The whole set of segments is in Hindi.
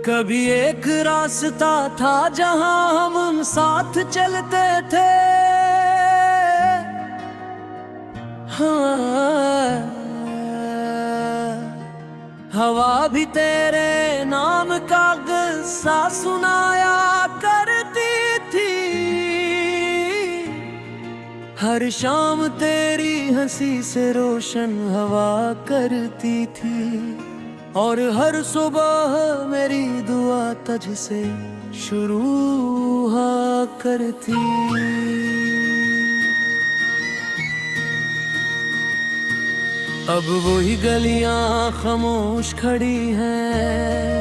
कभी एक रास्ता था जहां हम साथ चलते थे। हाँ, हवा भी तेरे नाम का किस्सा सुनाया करती थी। हर शाम तेरी हंसी से रोशन हवा करती थी, और हर सुबह मेरी दुआ तुझसे शुरू हुआ करती। अब वही गलियां खामोश खड़ी हैं,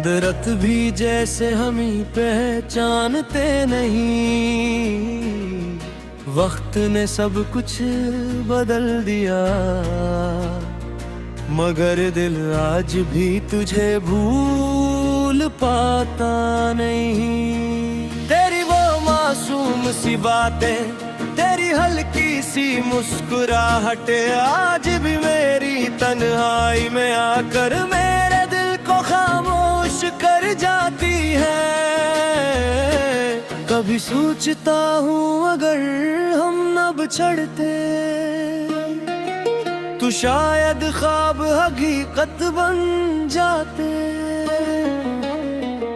दरख्त भी जैसे हम ही पहचानते नहीं। वक्त ने सब कुछ बदल दिया, मगर दिल आज भी तुझे भूल पाता नहीं। तेरी वो मासूम सी बातें, तेरी हल्की सी मुस्कुराहट आज भी मेरी तन्हाई में आकर मेरे दिल को खामोश कर जाती है। कभी सोचता हूँ अगर हम न बिछड़ते तो शायद ख्वाब हकीकत बन जाते।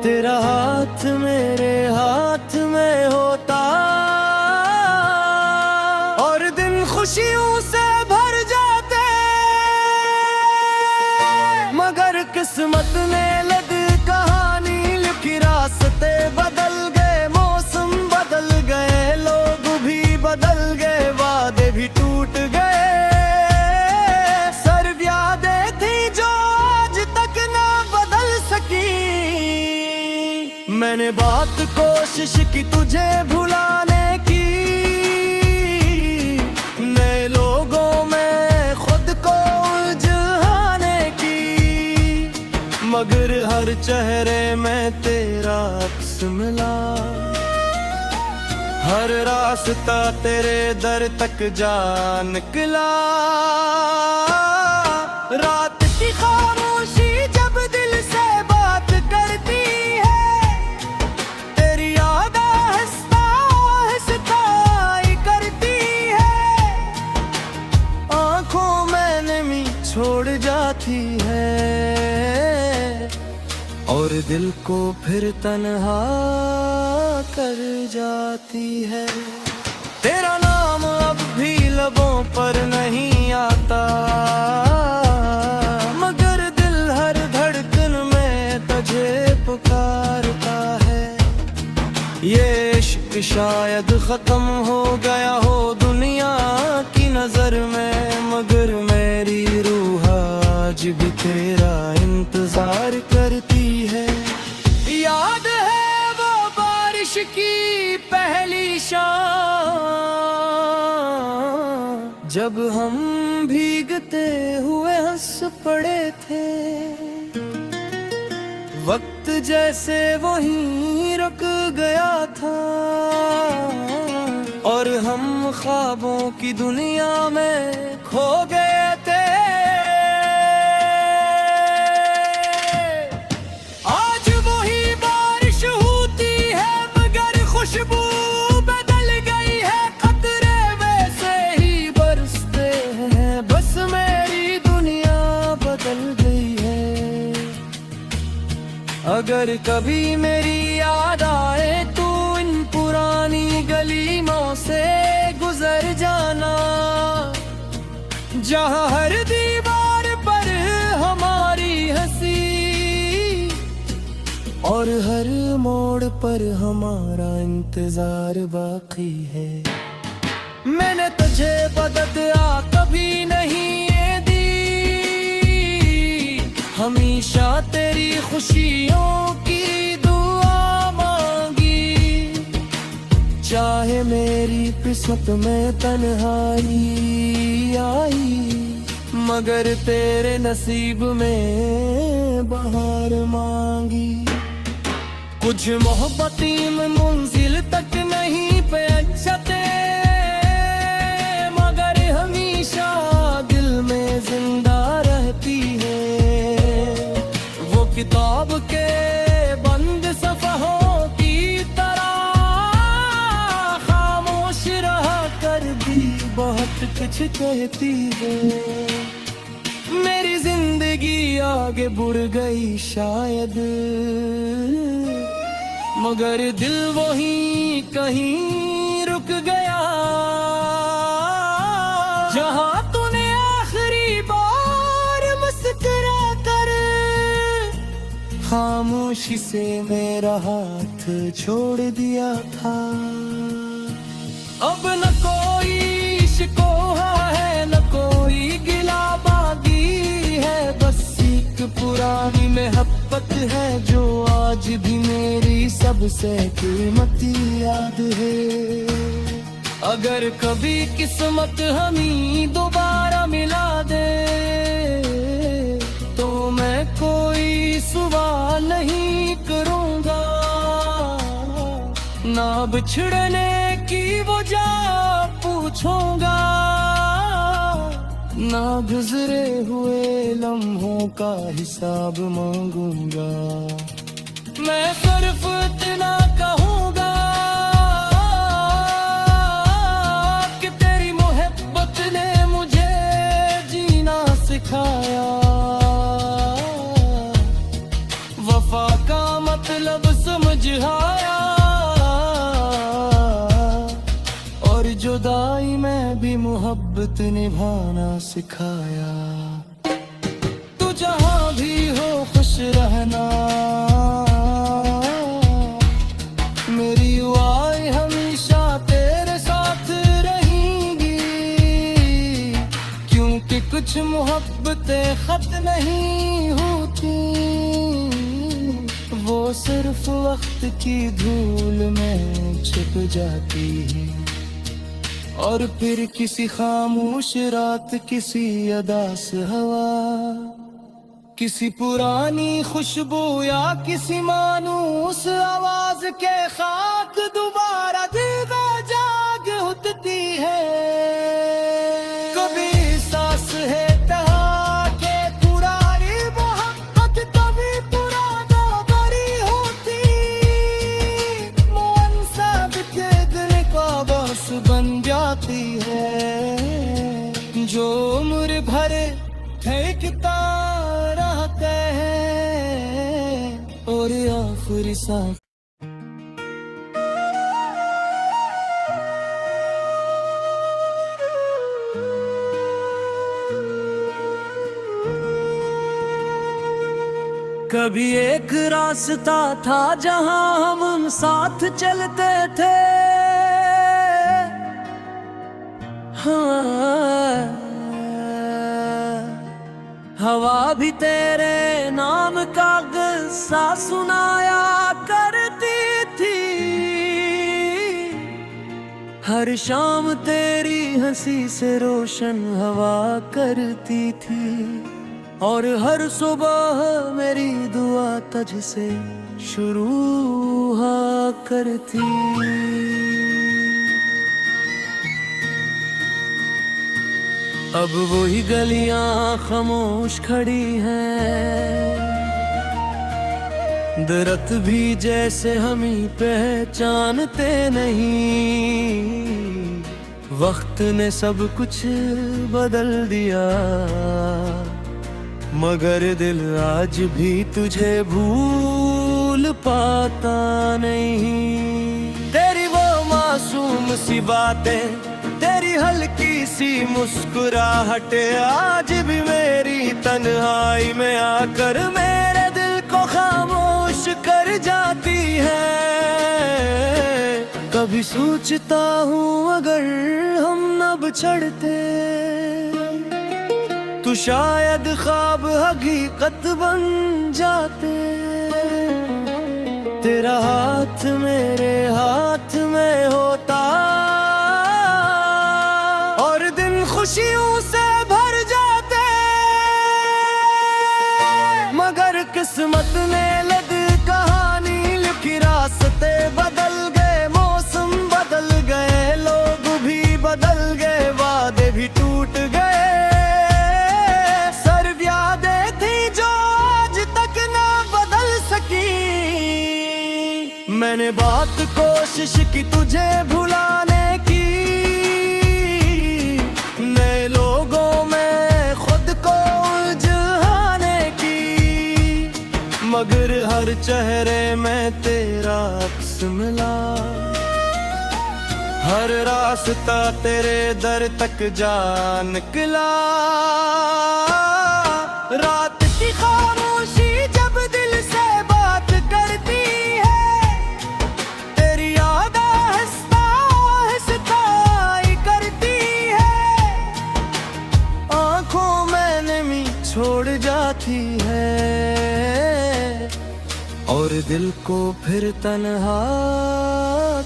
तेरा हाथ मेरे हाथ में होता और दिन खुशियों से भर जाते, मगर किस्मत ने लग कहानी लिखी, रास्ते बदल गए, मौसम बदल गए, लोग भी बदल गए, वादे भी टूट गए। मैंने बहुत कोशिश की तुझे भुलाने की, नए लोगों में खुद को उलझाने की, मगर हर चेहरे में तेरा अक्स मिला। हर रास्ता तेरे दर तक जा निकला। रात की खामोशी जब दिल से बात करती है, तेरी याद आहिस्ता आहिस्ता आई करती है, आंखों में नमी छोड़ जाती है, और दिल को फिर तन्हा कर जाती है। तेरा नाम अब भी लबों पर नहीं आता, मगर दिल हर धड़कन में तुझे पुकारता है। ये इश्क शायद खत्म हो गया हो दुनिया की नजर में, मगर मेरी रूह आज भी तेरा इंतजार करती है। याद है वो बारिश की पहली शाम, जब हम भीगते हुए हंस पड़े थे, वक्त जैसे वहीं रुक गया था, और हम ख्वाबों की दुनिया में खो गए थे। आज वही बारिश होती है, मगर खुशबू बदल गई है, कतरे वैसे ही बरसते हैं, बस मेरी दुनिया बदल गई है। अगर कभी मेरी याद आए तो इन पुरानी गलियों से गुजर जाना, जहाँ हर दीवार पर हमारी हंसी, और हर मोड़ पर हमारा इंतजार बाकी है। मैंने तुझे बदला कभी नहीं ये दी, हमेशा तेरी खुशियों की दुआ मांगी, चाहे मेरी किस्मत में तन्हाई आई, मगर तेरे नसीब में बहार मांगी। कुछ मोहब्बती में मंजिल तक नहीं पहुंचते, मगर हमेशा दिल में जिंदा रहती है। किताब के बंद सफ़हों की तरह खामोश रहा कर दी बहुत कुछ कहती है। मेरी जिंदगी आगे बढ़ गई शायद, मगर दिल वहीं कहीं रुक गया जहां तूने आखिरी बार मुस्कुरा कर खामोशी से मेरा हाथ छोड़ दिया था। अब न कोई शिकवा है न कोई गिला बागी है, बस एक पुरानी मोहब्बत है जो आज भी मेरी सबसे कीमती याद है। अगर कभी किस्मत हमें दोबारा मिला दे तो मैं कोई सवाल नहीं करूँगा, ना बिछड़ने की वजह पूछूंगा, ना गुजरे हुए लम्हों का हिसाब मांगूंगा। मैं सिर्फ इतना कहूँगा कि तेरी मोहब्बत ने मुझे जीना सिखाया, वफा का मतलब समझ आया, और जुदाई में भी मोहब्बत निभाना सिखाया। तू जहाँ भी हो खुश रहना, मेरी दुआएं हमेशा तेरे साथ रहेंगी, क्योंकि कुछ मोहब्बतें खत नहीं होती, वो सिर्फ वक्त की धूल में छिप जाती है, और फिर किसी खामोश रात किसी अदास हवा, किसी पुरानी खुशबू या किसी मानूस आवाज के खाक दोबारा दिल में जाग उठती है। कभी सांस है तहा के पुरानी मोहब्बत, कभी पुराना बरी होती, मन सा बिके दिल का बस बन जाती है, जो उम्र भर फेंकता रहता है और आखिरी सांस। कभी एक रास्ता था जहां हम साथ चलते थे, हाँ, हवा भी तेरे नाम का किस्सा सुनाया करती थी, हर शाम तेरी हंसी से रोशन हवा करती थी, और हर सुबह मेरी दुआ तुझसे शुरू हुआ करती। अब वही गलियां खामोश खड़ी हैं, दरख्त भी जैसे हम ही पहचानते नहीं, वक्त ने सब कुछ बदल दिया, मगर दिल आज भी तुझे भूल पाता नहीं। तेरी वो मासूम सी बातें, तेरी हल्की सी मुस्कुराहट आज भी मेरी तन्हाई में आकर मेरे दिल को खामोश कर जाती है। कभी सोचता हूँ अगर हम न बिछड़ते तो शायद ख्वाब हकीकत बन जाते। तेरा हाथ मेरे हाथ में होता और दिन खुशियों से भर जाते, मगर किस्मत ने लद कहानी लिखी, रास्ते बदल गए, मौसम बदल गए, लोग भी बदल गए, वादे भी टूट गए, सर्व यादें थी जो आज तक ना बदल मैंने बात कोशिश की तुझे भुलाने की, नए लोगों में खुद को उलझाने की, मगर हर चेहरे में तेरा अक्स मिला। हर रास्ता तेरे दर तक जा निकला। रात की खामोशी जब दिल से बात करती है, तेरी याद आहिस्ता आहिस्ता आई करती है, आंखों में नमी छोड़ जाती है और दिल को फिर तन्हा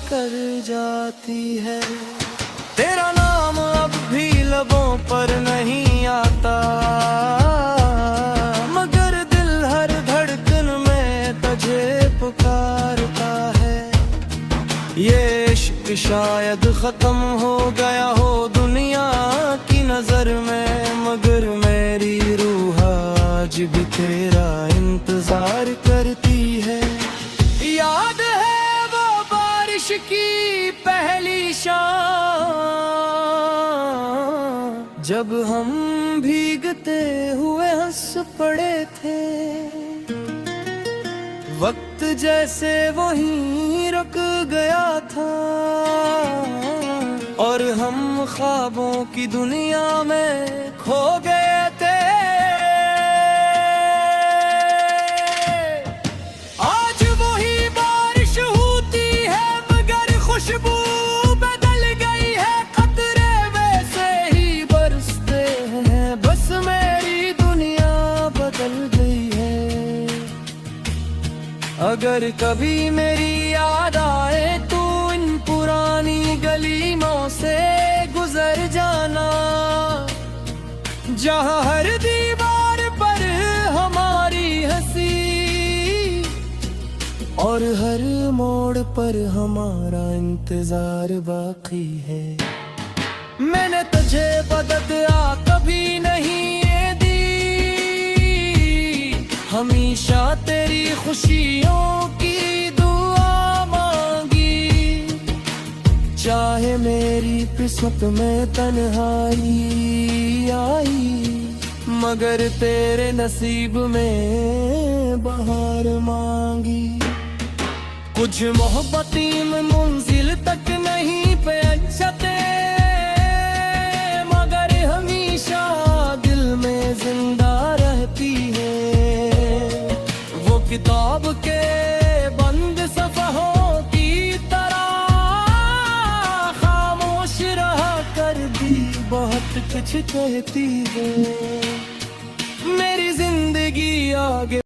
कर जाती है। तेरा नाम अब भी लबों पर नहीं आता, मगर दिल हर धड़कन में तुझे पुकारता है। ये इश्क शायद खत्म हो गया हो दुनिया की नजर में, मगर मेरी रूह आज भी तेरा इंतजार करती है। याद है वो बारिश की पहली शाम, जब हम भीगते हुए हंस पड़े थे, वक्त जैसे वहीं रुक गया था और हम ख्वाबों की दुनिया में खो गए थे। आज वही बारिश होती है मगर खुशबू बदल गई है, कतरे वैसे ही बरसते हैं, बस मेरी दुनिया बदल गई है। अगर कभी मेरी याद आए तो इन पुरानी गलियों से गुजर जाना, जहाँ हर दीवार पर हमारी हंसी और हर मोड़ पर हमारा इंतजार बाकी है। मैंने तुझे बदला कभी नहीं ये दी, हमेशा तेरी खुशियों की दुआ मांगी, चाहे मेरी किस्मत में तन्हाई आई, मगर तेरे नसीब में बहार मांगी। कुछ मोहब्बती में मंजिल तक नहीं पहुंचते, मगर हमेशा दिल में जिंदा रहती है। वो किताब के बंद सफ़हों की तरह खामोश रहा कर भी बहुत कुछ कहती है। मेरी जिंदगी आगे